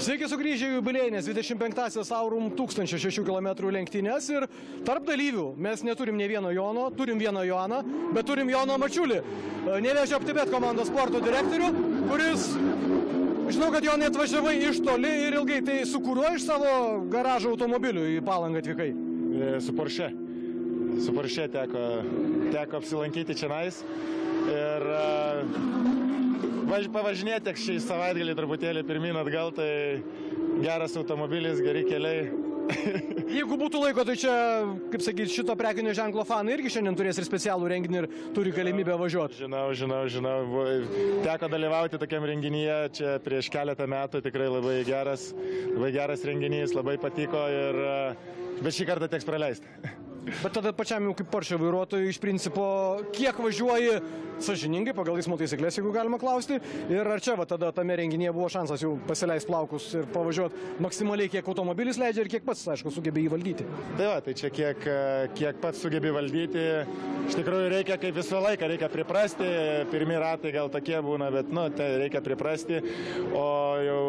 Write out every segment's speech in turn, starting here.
Sveiki sugrįžę į jubiliejinės 25-asias Aurum 1006 km lenktynės ir tarp dalyvių mes neturim ne vieno Jono, turim vieną Joną, bet turim Joną Mačiulį, Nevėžio Optibet komandos sporto direktorių, kuris, žinau, kad Jonai atvažiavai iš toli ir ilgai, tai su kuriuo iš savo garažo automobiliu į Palangą atvykai? Su Porsche. Su Porsche teko apsilankyti čionais ir pavažinėti tiek šį savaitgalį truputėlį pirmyn atgal, tai geras automobilis, geri keliai. Jeigu būtų laiko, tai čia, kaip sakyti, šito prekinio ženklo fanai irgi šiandien turės ir specialų renginį ir turi galimybę važiuoti. Žinau. Teko dalyvauti tokiam renginyje čia prieš keletą metų, tikrai labai geras renginys, labai patiko, bet šį kartą teks praleisti. Bet tada pačiam jau kaip Porsche vairuotojui iš principo, kiek važiuoji sąžiningai pagal eismo taisyklės, jeigu galima klausti, ir ar čia tada tame renginyje buvo šansas jau pasileisti plaukus ir pavažiuoti maksimaliai, kiek automobilis leidžia ir kiek pats, aišku, sugebi jį valdyti? Tai čia kiek pats sugebi valdyti, iš tikrųjų reikia kaip visą laiką, reikia priprasti, pirmi ratai gal tokie būna, bet tai reikia priprasti, o jau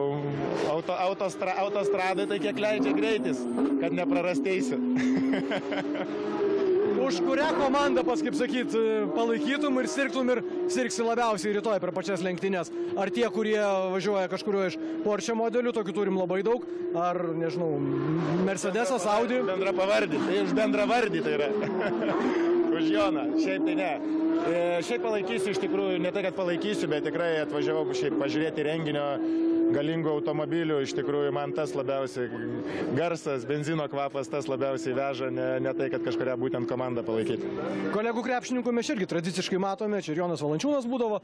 autostradai tai kiek leidžia greitis, kad neprarasteisi. Už kurią komandą, kaip sakyt, palaikytum ir sirgtum ir sirgsi labiausiai rytoj per pačias lenktynės? Ar tie, kurie važiuoja kažkurio iš Porsche modelių, tokių turim labai daug, ar, nežinau, Mercedesas, Audi? Bendra pavardį, tai už bendrą vardį tai yra. Už Joną, šiaip tai ne. Šiaip palaikysiu, iš tikrųjų, ne tai, kad palaikysiu, bet tikrai atvažiavau šiaip pažiūrėti renginio galingų automobilių, iš tikrųjų man tas labiausiai garsas, benzino kvapas, tas labiausiai veža, ne tai, kad kažkuria būtent komandą palaikyti. Kolegų krepšininkų mes irgi tradiciškai matome, čia ir Jonas Valančiūnas būdavo,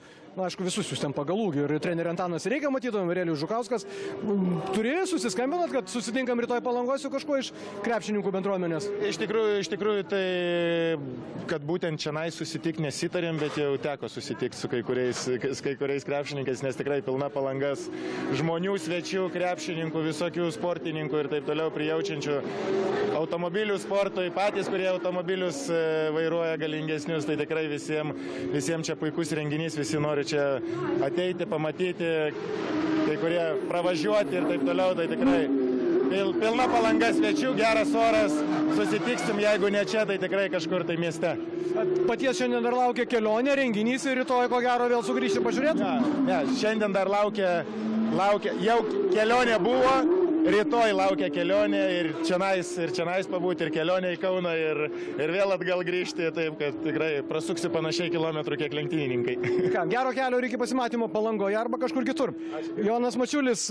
aišku, visus jūs ten pagal ūgį, ir trenerį Antanas Reikia matydavom, ir Elijus Žukauskas. Turėjai susiskambinat, kad susitinkam rytoj Palangoj su kažkuo iš krepšininkų bendruomenės? Iš tikrųjų tai, kad būtent čionai susitikti nesitarėm, bet jau teko susitikti su kai kuriais krepšininkais, nes tikrai pilna Palangas žmonių, svečių, krepšininkų, visokių sportininkų ir taip toliau prijaučiančių automobilių sportui, patys, kurie automobilius vairuoja galingesnius, tai tikrai visiems čia puikus renginys, visi nori čia ateiti, pamatyti, kai kurie pravažiuoti ir taip toliau, tai tikrai pilna Palanga svečių, geras oras, susitiksim, jeigu ne čia, tai tikrai kažkur tai mieste. Paties šiandien dar laukia kelionė, renginys ir rytoj ko gero vėl sugrįžti pažiūrėti? Ne, šiandien dar laukia, jau kelionė buvo, rytoj laukia kelionė ir čionais pabūti, ir kelionė į Kauną, ir vėl atgal grįžti, taip kad tikrai prasuksi panašiai kilometrų kiek lenktynininkai. Gero kelio ir iki pasimatymo Palangoje arba kažkur kitur. Jonas Mačiulis,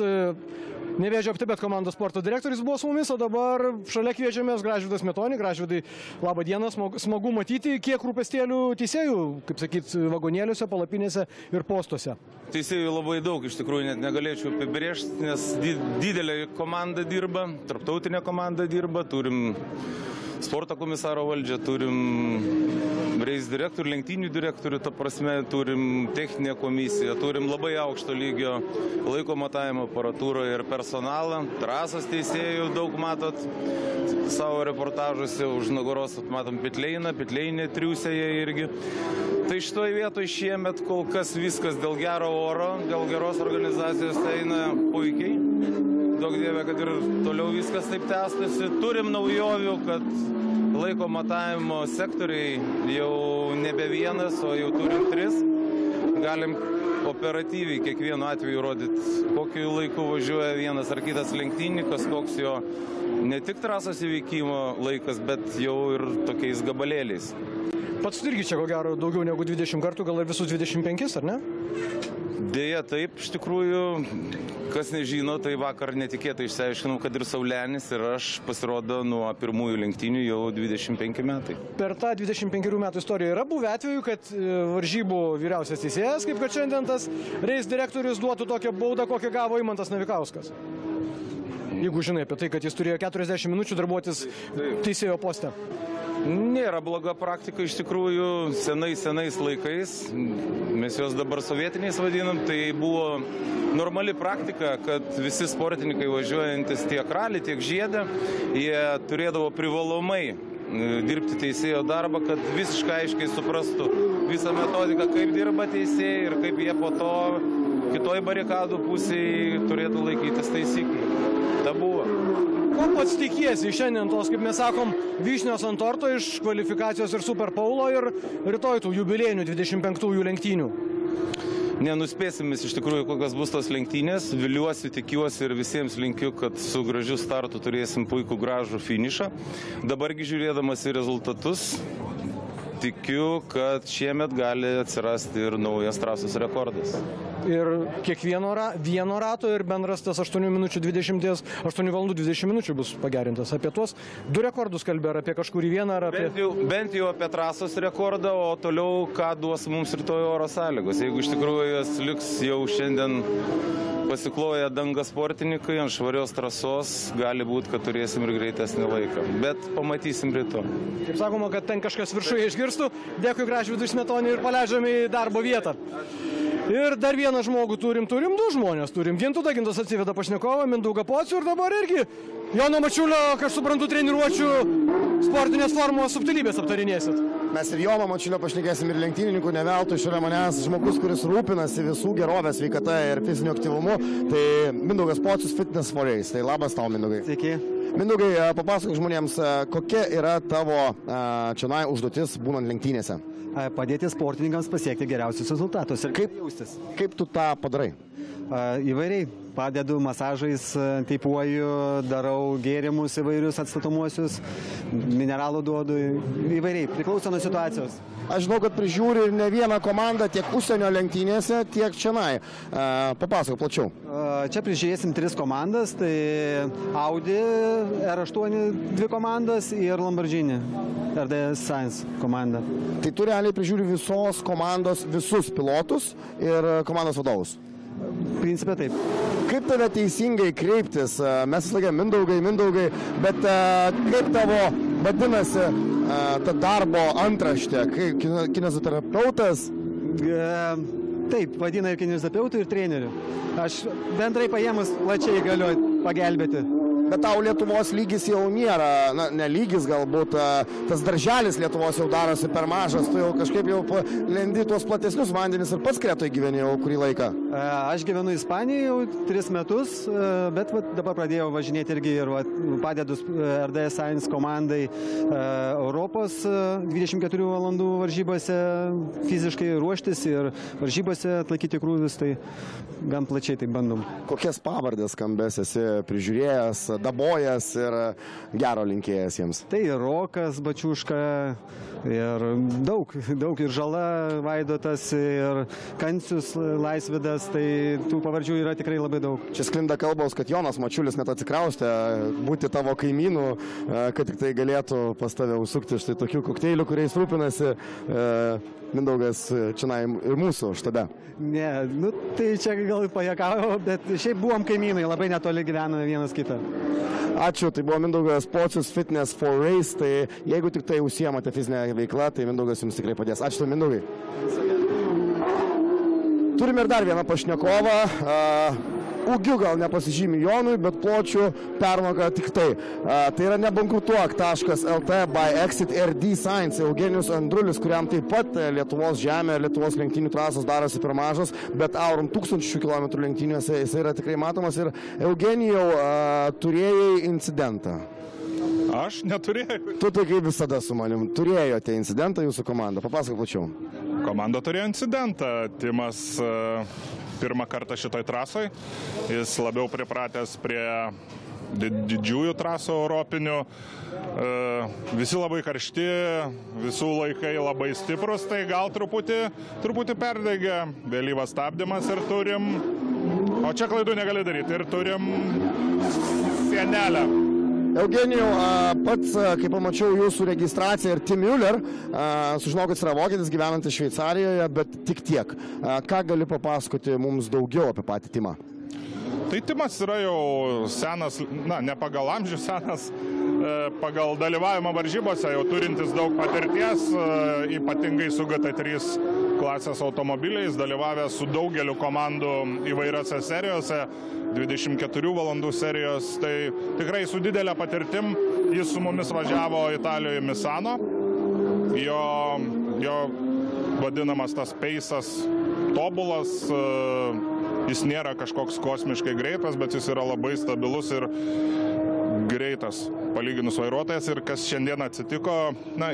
Nevėžio Optibet komandos sporto direktorius, buvo su mumis, o dabar šalia kviečiamės Gražvydas Metonį. Gražvydai, labą dieną, smagu matyti, kiek rūpestėlių teisėjų, kaip sakyt, vagonėliuose, palapinėse ir postuose. Teisėjų labai daug, iš tikrųjų net negalėčiau apibrėžti, nes didelė komanda dirba, tarptautinė komanda dirba, turim sporto komisaro valdžią, turim reis direktorių, lenktynių direktorių, ta prasme, turim techninę komisiją, turim labai aukšto lygio laiko matavimo aparatūrą ir personalą. Trasos teisėjų daug matot savo reportažuose, už nugaros matom Pitleinė triūsėje irgi. Tai šitoje vietoje šiemet kol kas viskas dėl gero oro, dėl geros organizacijos eina puikiai. Daug dievė, kad ir toliau viskas taip tęstųsi. Turim naujovių, kad laiko matavimo sektoriai jau nebe vienas, o jau turim 3. Galim operatyviai kiekvienu atveju rodyti, kokiu laiku važiuoja vienas ar kitas lenktynininkas, koks jo ne tik trasos įveikimo laikas, bet jau ir tokiais gabalėliais. Pats irgi čia ko gero daugiau negu 20 kartų, gal ir visus 25, ar ne? Deja, taip, iš tikrųjų, kas nežino, tai vakar netikėtai išsiaiškinau, kad ir Saulenis ir aš pasirodo nuo pirmųjų lenktynių jau 25 metai. Per tą 25 metų istoriją yra buvę atveju, kad varžybų vyriausias teisėjas, kaip kad šiandien tas reis direktorius duotų tokią baudą, kokią gavo Eimantas Navikauskas. Jeigu žinai apie tai, kad jis turėjo 40 minučių darbuotis teisėjo poste. Nėra bloga praktika, iš tikrųjų, senais laikais, mes juos dabar sovietiniais vadinam, tai buvo normali praktika, kad visi sportininkai važiuojantis tiek ralį, tiek žiedę, jie turėdavo privalomai dirbti teisėjo darbą, kad visiškai aiškiai suprastų visą metodiką, kaip dirba teisėjai ir kaip jie po to kitoj barikadų pusėje turėtų laikytis taisyklių. Ta buvo. Ko pats tikiesi šiandien tos, kaip mes sakom, vyšnios ant torto iš kvalifikacijos ir Super Paulo ir rytoj tų jubiliejinių 25-ųjų lenktynių? Nenuspėsim iš tikrųjų, kokios bus tos lenktynės. Viliuosi, tikiuosi ir visiems linkiu, kad su gražiu startu turėsim puikų gražų finišą. Dabargi žiūrėdamas į rezultatus, tikiu, kad šiemet gali atsirasti ir naujas trasos rekordas. Ir kiekvieno vieno rato ir bendras tas 8 valandų 20 minučių bus pagerintas. Apie tuos 2 rekordus kalbė, ar apie kažkurį vieną, ar apie... Bent jau apie trasos rekordą, o toliau ką duos mums rytoj oro sąlygos. Jeigu iš tikrųjų jas liks jau šiandien pasikloję dangą sportininkai ant švarios trasos, gali būti, kad turėsim ir greitesnį laiką. Bet pamatysim rytoj. Kaip sakoma, kad ten kažkas viršuje išgirstų. Dėkui Gražvydui Smetonį ir paleidžiam į darbo vietą. Ir dar vieną žmogų turim 2 žmonės. Turim Gintautą, Gintas atsiveda pašnekovą, Mindaugą Pocių ir dabar irgi Jono Mačiulio, kai aš suprantu, treniruočių sportinės formos subtilybės aptarinėsit. Mes ir Jono Mačiulio pašnekėsim ir lenktynininkų, ne veltui šalia manęs žmogus, kuris rūpinasi visų gerovės, sveikata ir fiziniu aktyvumu. Tai Mindaugas Pocius, Fitness for Race. Tai labas tau, Mindaugai. Sveiki. Mindaugai, papasakok žmonėms, kokia yra tavo čionai užduotis būnant lenktynėse? Padėti sportininkams pasiekti geriausius rezultatus ir kaip jaustis. Kaip tu tą padarai? Įvairiai. Padedu masažais, teipuoju, darau gėrimus įvairius atstatomuosius, mineralų duodu, įvairiai, priklauso nuo situacijos. Aš žinau, kad prižiūri ir ne vieną komandą tiek užsienio lenktynėse, tiek čionai. Papasakok plačiau. Čia prižiūrėsim 3 komandas, tai Audi R8 2 komandas ir Lamborghini RDS Science komanda. Tai tu realiai prižiūri visos komandos visus pilotus ir komandos vadovus? Principė taip. Kaip tave teisingai kreiptis? Mes visą laiką Mindaugai, bet kaip tavo vadinasi ta darbo antraštė? Kineziterapeutas? Taip, vadina ir kineziterapeutų, ir trenerių. Aš bendrai paėmus plačiai galiu pagelbėti. Bet tau Lietuvos lygis jau nėra, ne lygis galbūt, tas darželis Lietuvos jau darosi per mažas, tu jau kažkaip jau lendi tuos platesnius vandenis ir pats Kretoje gyveni jau kurį laiką. Aš gyvenu Ispanijoje jau 3 metus, bet dabar pradėjau važinėti irgi ir padedu RDS Science komandai Europos 24 valandų varžybose fiziškai ruoštis ir varžybose atlaikyti krūvius, tai gan plačiai tai bandom. Kokias pavardės skambės esi prižiūrėjęs, dabojas ir gero linkėjas jiems? Tai Rokas Bačiuška ir daug ir Žala Vaidotas ir Kancius Laisvidas, tai tų pavardžių yra tikrai labai daug. Čia sklinda kalbos, kad Jonas Mačiulis net atsikraustė būti tavo kaimynų, kad tik tai galėtų pas tave užsukti štai tokių kokteilių, kuriais rūpinasi Mindaugas čionai ir mūsų štabe. Ne, tai čia gal pajakavo, bet šiaip buvom kaimynai, labai netoli gyvena vienas kitą. Ačiū, tai buvo Mindaugas Pocius, Fitness for Race, tai jeigu tik tai užsiemate fizinę veiklą, tai Mindaugas jums tikrai padės. Ačiū tau, Mindaugai. Turime ir dar vieną pašnekovą. Ūgiu gal nepasižymi Jonui, bet pločių permoka tik tai. Tai yra nebankrutuok.lt by Exit RD Science. Eugenijus Andrulis, kuriam taip pat Lietuvos žemė, Lietuvos lenktynių trasos darosi per mažos, bet Aurum 1000 km lenktynėse jis yra tikrai matomas. Ir Eugenijau, turėjai incidentą. Aš neturėjau. Tu tai kaip visada su manim. Turėjote incidentą jūsų komanda. Papasakok plačiau. Komanda turėjo incidentą. Timas pirmą kartą šitoj trasoj. Jis labiau pripratęs prie didžiųjų trasų europinių. Visi labai karšti, visų laikai labai stiprus, tai gal truputį perdegė. Vėlyvas stabdymas ir turim, o čia klaidų negali daryti, ir turim sienelę. Eugenijau, pats, kai pamačiau jūsų registraciją ir Tim Müller, sužinau, kad jis yra vokietis gyvenantis Šveicarijoje, bet tik tiek. Ką gali papasakoti mums daugiau apie patį Timą? Tai Timas yra jau senas, ne pagal amžių senas, pagal dalyvavimą varžybose, jau turintis daug patirties, ypatingai su GT3 klasės automobiliais, dalyvavęs su daugeliu komandų įvairiose serijose, 24 valandų serijos, tai tikrai su didelė patirtim. Jis su mumis važiavo Italijoje Misano, jo vadinamas tas peisas tobulas, Jis nėra kažkoks kosmiškai greitas, bet jis yra labai stabilus ir greitas palyginus vairuotojas. Ir kas šiandien atsitiko,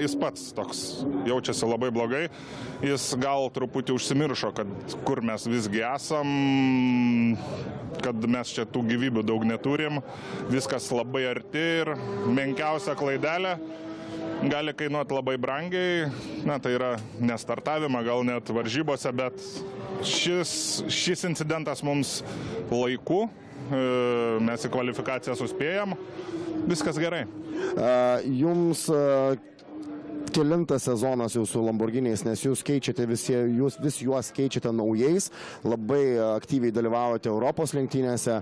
jis pats toks jaučiasi labai blogai. Jis gal truputį užsimiršo, kad kur mes visgi esam, kad mes čia tų gyvybių daug neturim. Viskas labai arti ir menkiausia klaidelė gali kainuoti labai brangiai. Tai yra nestartavimą, gal net varžybose, bet šis incidentas mums laiku. Mes į kvalifikaciją suspėjom, viskas gerai. Jums kelintas sezonas jau su Lamborghiniais, nes jūs keičiate vis juos keičiate naujais, labai aktyviai dalyvavote Europos lenktynėse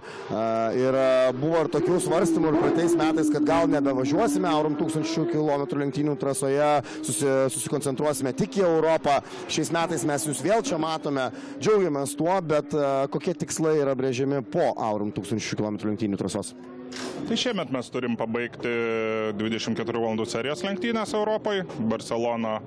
ir buvo ir tokių svarstymų ir praeitais metais, kad gal nebevažiuosime Aurum 1000 km lenktynių trasoje, susikoncentruosime tik į Europą. Šiais metais mes jūs vėl čia matome, džiaugiamės tuo, bet kokie tikslai yra brėžiami po Aurum 1000 km lenktynių trasos? Tai šiemet mes turim pabaigti 24 valandų serijos lenktynės Europai, Barcelona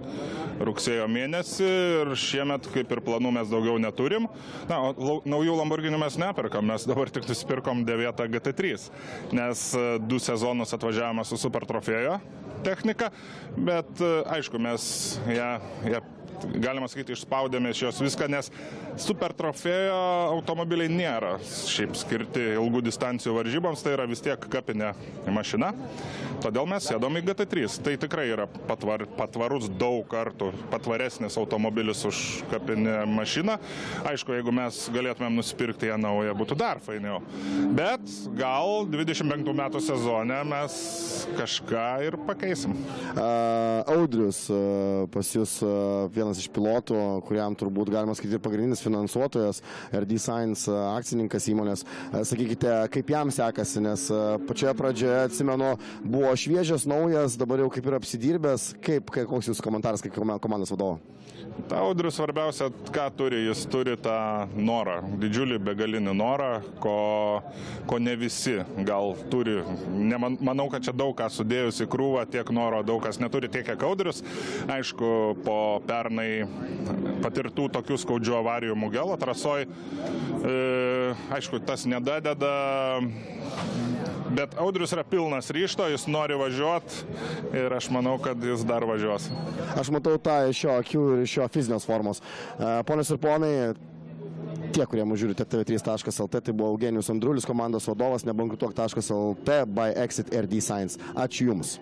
rugsėjo mėnesį ir šiemet kaip ir planų mes daugiau neturim. Naujų Lamborghinių mes neperkam, mes dabar tik nusipirkom 9 GT3, nes 2 sezonus atvažiavome su super trofėjo technika, bet aišku, mes ją galima sakyti, išspaudėme iš jos viską, nes super trofėjo automobiliai nėra šiaip skirti ilgų distancijų varžyboms, tai yra vis tiek kapinė mašina, todėl mes sėdom į GT3. Tai tikrai yra patvarus daug kartų, patvaresnis automobilis už kapinę mašiną. Aišku, jeigu mes galėtumėm nusipirkti ją naują, būtų dar fainiau. Bet gal 25 metų sezone mes kažką ir pakeisim. Audrius pas jūs vienas iš pilotų, kuriam turbūt galima skaityti pagrindinis finansuotojas, RD Science akcininkas įmonės. Sakykite, kaip jam sekasi, nes pačioje pradžioje, atsimenu, buvo šviežias, naujas, dabar jau kaip ir apsidirbęs. Koks jūsų komentaras kaip komandos vadovo? Audrius svarbiausia, ką turi, jis turi tą norą, didžiulį begalinį norą, ko ne visi gal turi. Manau, kad čia daug ką sudėjus į krūvą, tiek noro daug kas neturi, tiek kiek Audrius. Aišku, po pernai patirtų tokių skaudžių avarijų Mugello trasoj, aišku, tas nedadeda. Bet Audrius yra pilnas ryžto, jis nori važiuoti ir aš manau, kad jis dar važiuos. Aš matau tą iš jo akių ir iš jo fizinės formos. Ponios ir ponai, tie, kurie mūsų žiūrite TV3.lt, tai buvo Eugenijus Andrulis, komandos vadovas, nebankrutuok.lt by Exit RD Science. Ačiū Jums.